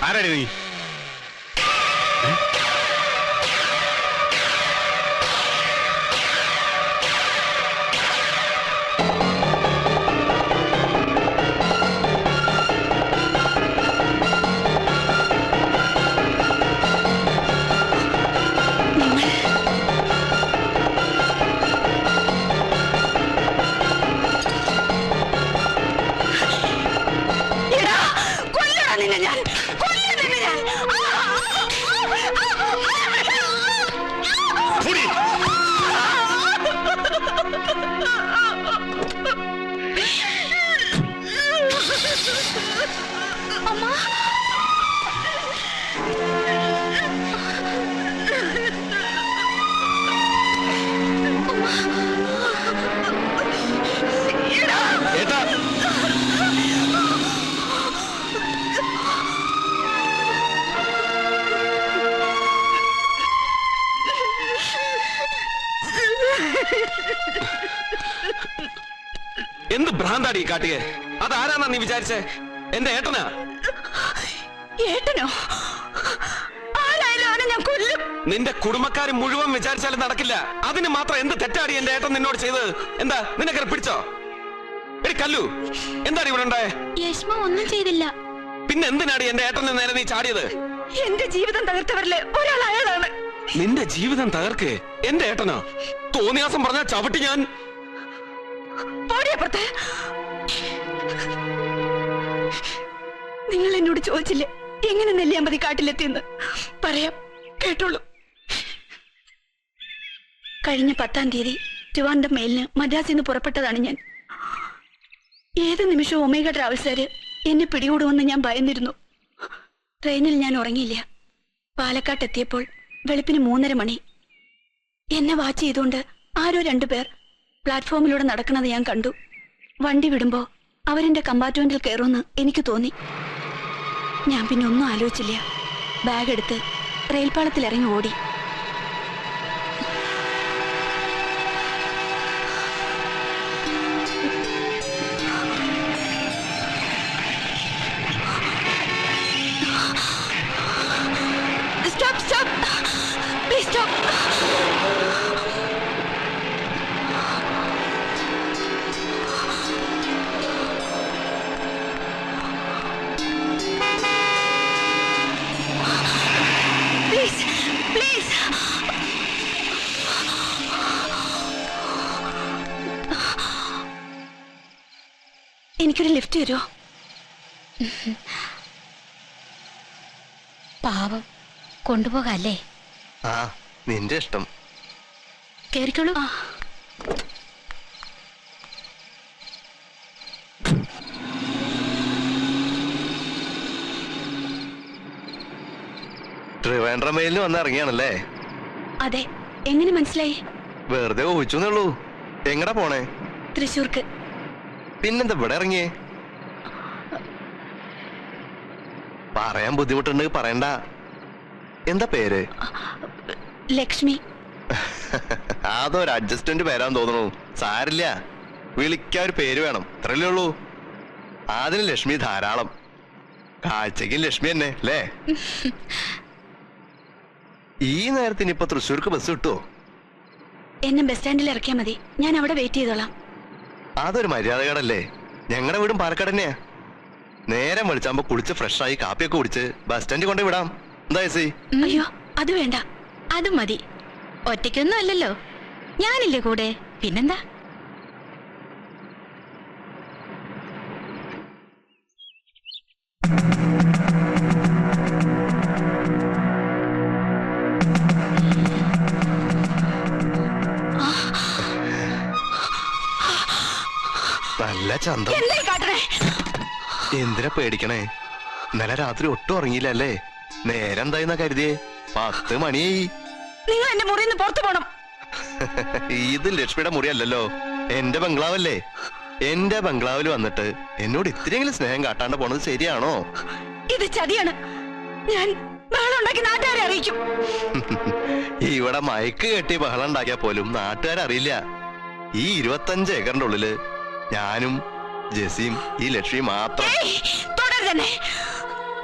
ആരാടി നീ? എന്ത് ഭ്രാന്താടി കാട്ടിയെ? അതാരാന്നാ നീ വിചാരിച്ചേ? എന്റെ ഏട്ടനാ. ഏട്ടനോ? ആരായാലും അവനെ ഞാൻ കൊല്ലും. നിന്റെ കുടുംബക്കാര് മുഴുവൻ വിചാരിച്ചാലും നടക്കില്ല. അതിന് മാത്രം എന്ത് തെറ്റാടി എന്റെ ഏട്ടൻ നിന്നോട് ചെയ്തത്? എന്താ നിനക്കത് പിടിച്ചോ? എടി കല്ലു, എന്താടി ഇവിടെ ഉണ്ടായേ? യശ്മ ഒന്നും ചെയ്തില്ല. പിന്നെ എന്തിനാടി എന്റെ ഏട്ടന് നേരെ നീ ചാടിയത്? എന്റെ ജീവിതം തകർത്തവരിലെ ഒരാൾ അയാളാണ്. നിന്റെ ജീവിതം തകർക്കേ എന്റെ ഏട്ടനോ? തോന്നിയാസം പറഞ്ഞ ചവിട്ടി ഞാൻ. നിങ്ങൾ എന്നോട് ചോദിച്ചില്ലേ എങ്ങനെ നെല്ലിയാമ്പതി കാട്ടിലെത്തിയെന്ന്? പറയാം, കേട്ടോളൂ. കഴിഞ്ഞ 10-ാം തീയതി ട്രിവാൻഡ്രം മെയിലിന് മദ്രാസിൽ നിന്ന് പുറപ്പെട്ടതാണ് ഞാൻ. ഏത് നിമിഷവും ഒമേഗ ട്രാവൽസുകാര് എന്നെ പിടികൂടുമെന്ന് ഞാൻ ഭയന്നിരുന്നു. ട്രെയിനിൽ ഞാൻ ഉറങ്ങിയില്ല. പാലക്കാട്ട് എത്തിയപ്പോൾ വെളുപ്പിന് 3:30 മണി. എന്നെ വാച്ച് ചെയ്തുകൊണ്ട് ആരോ 2 പേർ പ്ലാറ്റ്ഫോമിലൂടെ നടക്കുന്നത് ഞാൻ കണ്ടു. വണ്ടി വിടുമ്പോ അവരെന്റെ കമ്പാർട്ട്മെന്റിൽ കയറുമെന്ന് എനിക്ക് തോന്നി. ഞാൻ പിന്നെ ഒന്നും ആലോചിച്ചില്ല. ബാഗ് എടുത്ത് റെയിൽപാളത്തിൽ ഇറങ്ങി ഓടി. Stop, stop. Please stop. Please, please. എനിക്കൊരു ലിഫ്റ്റ് തരുമോ? പാവം, കൊണ്ടുപോകല്ലേ? ആ, നിന്റെ ഇഷ്ടം. കേറിക്കോളൂ. ട്രിവാൻഡ്രം മെയിലിന് വന്ന് ഇറങ്ങിയാണല്ലേ? അതെ. എങ്ങനെ മനസ്സിലായി? വെറുതെ ഊഹിച്ചുന്നേ. എങ്ങടാ പോണേ? തൃശ്ശൂർക്ക്. പിന്നെന്താ ഇവിടെ ഇറങ്ങിയേ? പറയാൻ ബുദ്ധിമുട്ടുണ്ടെങ്കിൽ പറയണ്ട. എന്താ പേര്? ലക്ഷ്മി. അതൊരു അഡ്ജസ്റ്റ്മെന്റ് പേരാന്ന് തോന്നുന്നു. സാരില്ല, വിളിക്കാൻ ഒരു പേര് വേണം, അത്രയല്ലേ ഉള്ളൂ. അതിന് ലക്ഷ്മി ധാരാളം. കാഴ്ചയ്ക്കും ലക്ഷ്മി തന്നെ അല്ലേ? ഈ നേരത്തിന് ഇപ്പൊ തൃശ്ശൂർക്ക് ബസ് കിട്ടുമോ? എന്നെ ബസ് സ്റ്റാൻഡിൽ ഇറക്കിയാൽ മതി, ഞാൻ അവിടെ വെയിറ്റ് ചെയ്തോളാം. അതൊരു മര്യാദകേടല്ലേ? ഞങ്ങളുടെ വീടും പാലക്കാട് തന്നെയാ. നേരം വിളിച്ചാകുമ്പോ കുളിച്ച് ഫ്രഷായി കാപ്പിയൊക്കെ കുടിച്ച് ബസ് സ്റ്റാൻഡിൽ കൊണ്ടേ വിടാം. എന്താ ചേച്ചി? അയ്യോ, അത് വേണ്ട. അത് മതി. ഒറ്റയ്ക്കൊന്നും അല്ലല്ലോ, ഞാനില്ലേ കൂടെ. പിന്നെന്താ? നല്ല ചന്തം. എന്തിനാ പേടിക്കണേ? ഇന്നലെ രാത്രി ഒട്ടും ഉറങ്ങിയില്ലല്ലേ? നേരം എന്തായിന്നാ കരുതിയേ? 10 മണിയായി. നിങ്ങൾ എന്റെ മുറിയിൽ നിന്ന് പുറത്തു പോണം. ഇത് ലക്ഷ്മിയുടെ മുറിയല്ലല്ലോ, എന്റെ ബംഗ്ലാവല്ലേ. എന്റെ ബംഗ്ലാവിൽ വന്നിട്ട് എന്നോട് ഇത്തിരിയെങ്കിലും സ്നേഹം കാട്ടാണ്ട് പോണത് ശരിയാണോ? ഇത് ചതിയാണ്. ഞാൻ ബഹളം ഉണ്ടാക്കി നാട്ടുകാരെ അറിയിക്കും. ഇവിടെ മയക്ക് കെട്ടി ബഹളം ഉണ്ടാക്കിയാൽ പോലും നാട്ടുകാരറിയില്ല. ഈ 25 ഏക്കറിന്റെ ഉള്ളില് ഞാനും ജെസിയും ഈ ലക്ഷ്മി മാത്രം. തുടരുതന്നെ.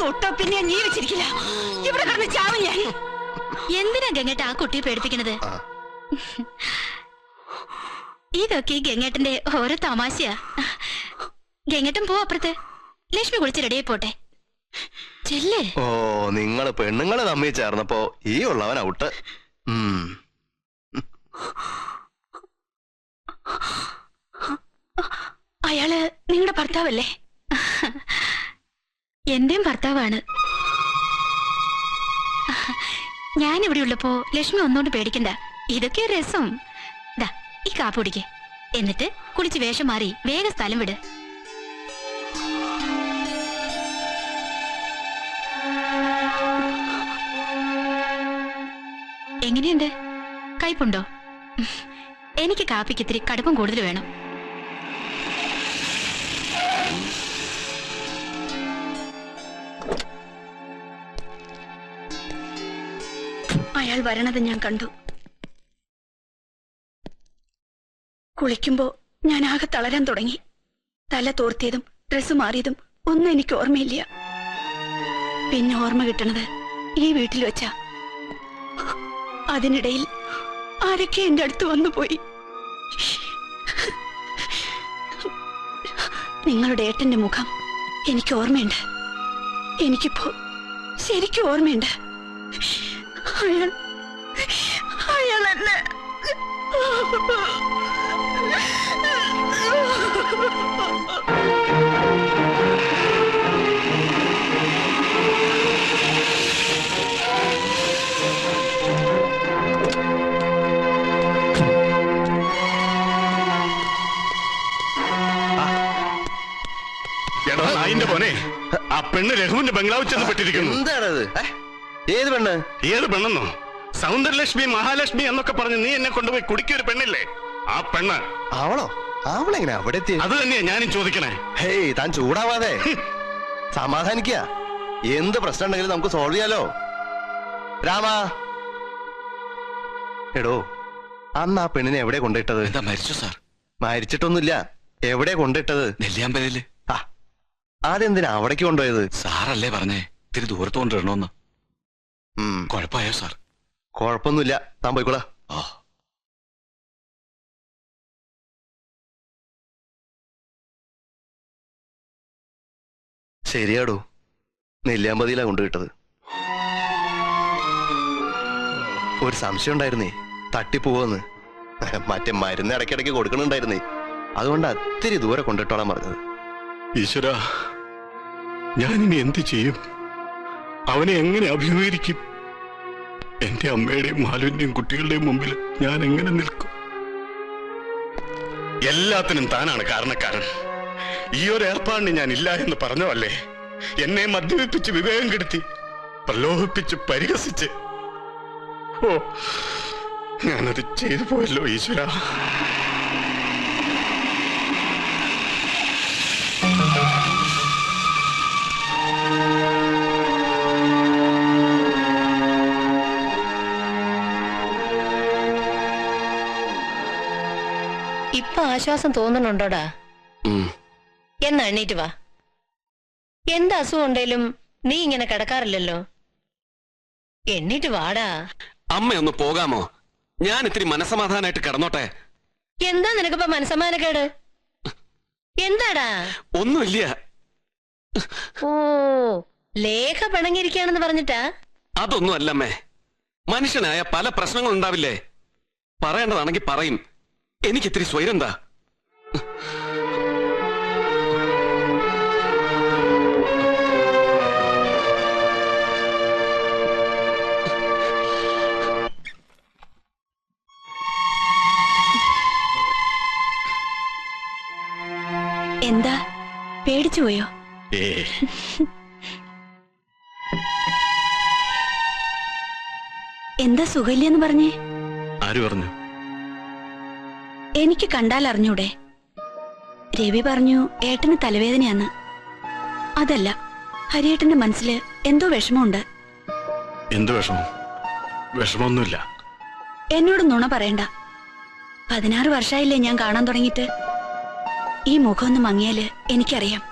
തൊട്ട പിന്നെ ഞാൻ ജീവിച്ചിരിക്കില്ല. ഇവിടെ കിടന്ന് ചാവും ഞാൻ. എന്തിനാ ഗംഗേട്ട ആ കുട്ടിയെ പേടിപ്പിക്കണത്? ഇതൊക്കെ ഈ ഗംഗേട്ടന്റെ ഓരോ തമാശയാ. ഗംഗേട്ടൻ പോ അപ്പുറത്ത്. ലക്ഷ്മി കുളിച്ച് റെഡിയായി പോട്ടെ. ചെല്ലേ. ഓ, നിങ്ങള് പെണ്ണുങ്ങള് തമ്മിൽ ചേർന്നപ്പോ ഈ ഉള്ളവൻ ഔട്ട്. അയാള് നിങ്ങളുടെ ഭർത്താവല്ലേ? എന്റെയും ഭർത്താവാണ്. ഞാനിവിടെ ഉള്ളപ്പോ ലക്ഷ്മി ഒന്നുകൊണ്ട് പേടിക്കണ്ട. ഇതൊക്കെ രസം. ദാ ഈ കാപ്പ് കുടിക്ക്. എന്നിട്ട് കുളിച്ച് വേഷം മാറി വേഗം സ്ഥലം വിട്. എങ്ങനെയുണ്ട്? കയ്പുണ്ടോ? എനിക്ക് കാപ്പിക്ക് ഇത്തിരി കടുപ്പം കൂടുതൽ വേണം. അയാൾ വരണത് ഞാൻ കണ്ടു. കുളിക്കുമ്പോ ഞാൻ ആകെ തളരാൻ തുടങ്ങി. തല തോർത്തിയതും ഡ്രസ്സ് മാറിയതും ഒന്നും എനിക്ക് ഓർമ്മയില്ല. പിന്നെ ഓർമ്മ കിട്ടണത് ഈ വീട്ടിൽ വെച്ചാ. അതിനിടയിൽ ആരൊക്കെ എന്റെ അടുത്ത് വന്നുപോയി. നിങ്ങളുടെ ഏട്ടന്റെ മുഖം എനിക്ക് ഓർമ്മയുണ്ട്. എനിക്കിപ്പോ ശരിക്കും ഓർമ്മയുണ്ട്. അയാൾ എന്നെ നായിന്റെ പോനെ ആ പെണ്ണ് രഘുവിന്റെ ബംഗ്ലാവ് ചെന്ന് പെട്ടിരിക്കുന്നു. എന്താണത്? ഏത് പെണ്ണ്? ഏത് പെണ്ണെന്നോ? സൗന്ദര്യലക്ഷ്മി മഹാലക്ഷ്മി എന്നൊക്കെ പറഞ്ഞ് നീ എന്നെ കൊണ്ടുപോയി കുടിക്കൊരു പെണ്ണില്ലേ, ആ പെണ്ണ്. അവളോ? അവളെങ്ങനെ അവിടെ എത്തി? അത് തന്നെയാ ഞാനും ചോദിക്കണേ. ഹേയ്, താൻ ചൂടാവാതെ സമാധാനിക്ക. എന്ത് പ്രശ്നം ഉണ്ടെങ്കിലും നമുക്ക് സോൾവ് ചെയ്യാലോ. രാമാ, എടോ, അന്ന് ആ പെണ്ണിനെ എവിടെ കൊണ്ടിട്ടത്? എന്താ മരിച്ചു സാർ? മരിച്ചിട്ടൊന്നുമില്ല. എവിടെ കൊണ്ടിട്ടത്? നെല്ലിയാമ്പലയില്. അതെന്തിനാ അവിടേക്ക് കൊണ്ടുപോയത്? സാറല്ലേ പറഞ്ഞേ ഇത്തിരി ദൂരത്ത് കൊണ്ടിടണോന്ന്. കുഴപ്പമായോ സാർ? കുഴപ്പമൊന്നുമില്ല, താൻ പോയിക്കോളാ. ശരിയാടോ, നെല്ലിയാമ്പതിയിലാ കൊണ്ടുപോയിട്ടത്. ഒരു സംശയം ഉണ്ടായിരുന്നേ, തട്ടിപ്പോവെന്ന്. മറ്റേ മരുന്ന് ഇടയ്ക്കിടയ്ക്ക് കൊടുക്കണുണ്ടായിരുന്നേ, അതുകൊണ്ട് അത്തിരി ദൂരെ കൊണ്ടിട്ടോളാൻ പറഞ്ഞത്. ഈശ്വരാ, ഞാനിനി എന്ത് ചെയ്യും? അവനെ എങ്ങനെ അഭിമുഖീകരിക്കും? എന്റെ അമ്മയുടെയും മാലുവിന്റെയും കുട്ടികളുടെയും മുമ്പിൽ ഞാൻ എങ്ങനെ നിൽക്കും? എല്ലാത്തിനും താനാണ് കാരണക്കാരൻ. ഈ ഒരു ഏർപ്പാടിന് ഞാൻ ഇല്ല എന്ന് പറഞ്ഞതല്ലേ? എന്നെ മദ്യപിപ്പിച്ച് വിവേകം കെടുത്തി, പ്രലോഭിപ്പിച്ച് പരിഹസിച്ച്. ഓ, ഞാനത് ചെയ്തു പോയല്ലോ ഈശ്വര. ഇപ്പൊ ആശ്വാസം തോന്നുന്നുണ്ടോടാ? എന്നാ എണ്ണീറ്റ് വാ. എന്ത് അസുഖം ഉണ്ടേലും നീ ഇങ്ങനെ കിടക്കാറില്ലല്ലോ. എണ്ണീറ്റ് വാടാ. അമ്മയൊന്ന് പോകാമോ? ഞാൻ ഇത്തിരി മനസമാധാനായിട്ട് കിടന്നോട്ടെ. എന്താ നിനക്കിപ്പോ മനസമാനക്കേട്? എന്താടാ? ഒന്നുമില്ല. ഓ, ലേഖ പിണങ്ങിയിരിക്കുകയാണെന്ന് പറഞ്ഞിട്ടാ? അതൊന്നും അല്ലമ്മേ. മനുഷ്യനായ പല പ്രശ്നങ്ങളും ഉണ്ടാവില്ലേ? പറയേണ്ടതാണെങ്കിൽ പറയും. എനിക്കിത്തിരി സ്വൈരന്താ. എന്താ, പേടിച്ചു പോയോ? എന്താ സുഖമില്ലെന്ന് പറഞ്ഞേ? ആര് പറഞ്ഞു? എനിക്ക് കണ്ടാൽ അറിഞ്ഞൂടെ? രവി പറഞ്ഞു ഏട്ടന് തലവേദനയാന്ന്. അതല്ല, ഹരിയേട്ടന്റെ മനസ്സില് എന്തോ വിഷമമുണ്ട്. എന്ത് വിഷമം? വിഷമമൊന്നുമില്ല. എന്നോട് നുണ പറയണ്ട. 16 വർഷമായില്ലേ ഞാൻ കാണാൻ തുടങ്ങിയിട്ട്. ഈ മുഖം ഒന്ന് മങ്ങിയാല് എനിക്കറിയാം.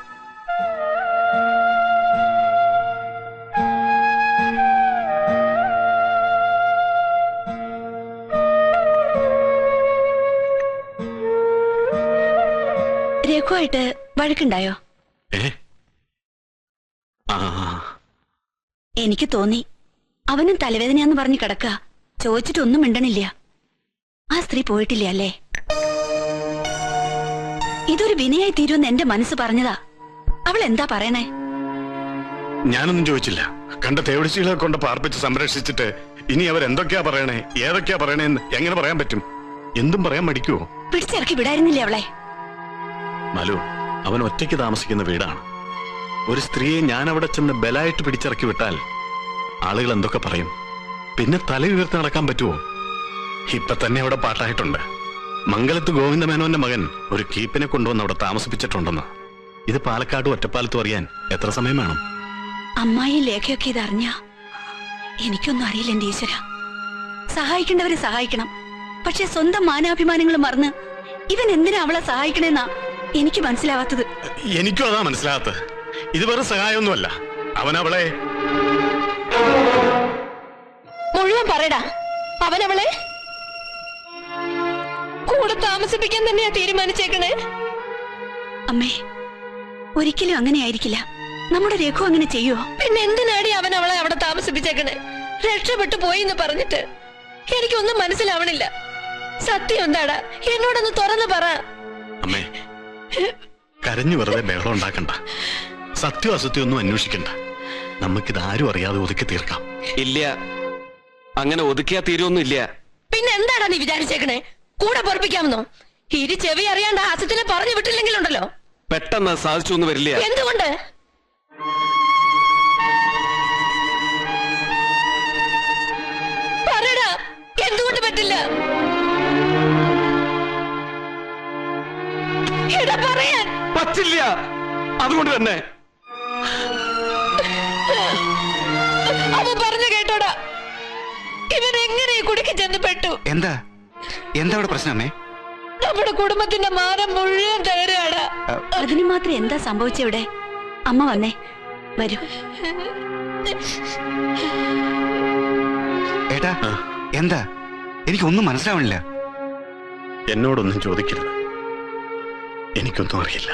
രഘുവായിട്ട് വഴക്കുണ്ടായോ? എനിക്ക് തോന്നി അവനും തലവേദനയാന്ന് പറഞ്ഞ് കിടക്ക. ചോദിച്ചിട്ടൊന്നും മിണ്ടണില്ല. ആ സ്ത്രീ പോയിട്ടില്ല അല്ലേ? ഇതൊരു വിനയായി തീരുമെന്ന് എന്റെ മനസ്സ് പറഞ്ഞതാ. അവൾ എന്താ പറയണേ? ഞാനൊന്നും ചോദിച്ചില്ല. കണ്ട തേവടിച്ചികളെ കൊണ്ട് പാർപ്പിച്ച് സംരക്ഷിച്ചിട്ട് ഇനി അവരെന്തൊക്കെയാ പറയണേ, ഏതൊക്കെയാ പറയണേന്ന് എങ്ങനെ പറയാൻ പറ്റും? എന്തും പറയാൻ മടിക്കുവോ? പിടിച്ചിറക്കി വിടായിരുന്നില്ലേ അവളെ? മലു, അവൻ ഒറ്റയ്ക്ക് താമസിക്കുന്ന വീടാണ്. ഒരു സ്ത്രീയെ ഞാൻ അവിടെ ചെന്ന് ബലായിട്ട് പിടിച്ചിറക്കി വിട്ടാൽ ആളുകൾ എന്തൊക്കെ പറയും? പിന്നെ തല ഉയർത്തി നടക്കാൻ പറ്റുമോ? ഇപ്പൊ തന്നെ അവിടെ പാട്ടായിട്ടുണ്ട്. മംഗലത്ത് ഗോവിന്ദമേനോന്റെ മകൻ ഒരു കീപ്പിനെ കൊണ്ടുവന്ന് അവിടെ താമസിപ്പിച്ചിട്ടുണ്ടെന്ന്. ഇത് പാലക്കാട് ഒറ്റപ്പാലത്തും അറിയാൻ എത്ര സമയം വേണം? അമ്മായി ലേഖയൊക്കെ ഇതറിഞ്ഞ എനിക്കൊന്നും അറിയില്ല എന്റെ ഈശ്വര. സഹായിക്കേണ്ടവരെ സഹായിക്കണം. പക്ഷെ സ്വന്തം മാനാഭിമാനങ്ങൾ മറന്ന് ഇവൻ എന്തിനാ അവളെ സഹായിക്കണേന്നാ എനിക്ക് മനസ്സിലാവാത്തത്. എനിക്കും അതാ മനസ്സിലാകാത്തത്. ഇത് വെറും സഹായമൊന്നുമല്ല. അവനവളെ മുഴുവൻ പറയടാ. അവനവളെ കൂടെ താമസിപ്പിക്കാൻ തന്നെയാ തീരുമാനിച്ചേക്കണേ. അമ്മേ, ഒരിക്കലും അങ്ങനെ ആയിരിക്കില്ല. നമ്മുടെ രഘു അങ്ങനെ ചെയ്യുവോ? പിന്നെ എന്തിനാടി അവൻ അവളെ അവിടെ താമസിപ്പിച്ചേക്കണേ? രക്ഷപ്പെട്ടു പോയി എന്ന് പറഞ്ഞിട്ട് എനിക്കൊന്നും മനസ്സിലാവണില്ല. സത്യം എന്താടാ? എന്നോടൊന്ന് തുറന്നു പറ. അമ്മേ, കരഞ്ഞു വെറുതെ ബഹളം ഉണ്ടാക്കണ്ട. സത്യം അസത്യം ഒന്നും അന്വേഷിക്കണ്ട. നമുക്കിത് ആരും അറിയാതെ ഒതുക്കി തീർക്കാം. ഇല്ല, അങ്ങനെ ഒതുക്കിയാ തീരുമൊന്നുമില്ല. പിന്നെ എന്താടാ നീ വിചാരിച്ചേക്കണേ? കൂടെ പൊറപ്പിക്കാമെന്നോ? ഇരു ചെവി അറിയാണ്ട് ആസത്തിനെ പറഞ്ഞു വിട്ടില്ലെങ്കിലുണ്ടല്ലോ പെട്ടെന്ന് സാധിച്ചു ഒന്നും വരില്ല. എന്തുകൊണ്ട്? പറയടാ, എന്തുകൊണ്ട് പറ്റില്ല? എടാ പറയാൻ പറ്റില്ല. അതുകൊണ്ട് തന്നെ അവൻ പറഞ്ഞു കേട്ടോടാ. ഇവൻ എങ്ങനെ ഈ കുടിക്ക് ചെന്ന് പെട്ടു? എന്താ അവിടെ പ്രശ്നം അമ്മേ? നമ്മുടെ കുടുംബത്തിന്റെ മാനം മുഴുവൻ തകരാടാ. അതിന് മാത്രം എന്താ സംഭവിച്ചവിടെ? അമ്മ വന്നേ, വരൂ. ഏട്ടാ, എന്താ? എനിക്കൊന്നും മനസ്സിലാവണില്ല. എന്നോടൊന്നും ചോദിക്കരുത്. എനിക്കൊന്നും അറിയില്ല.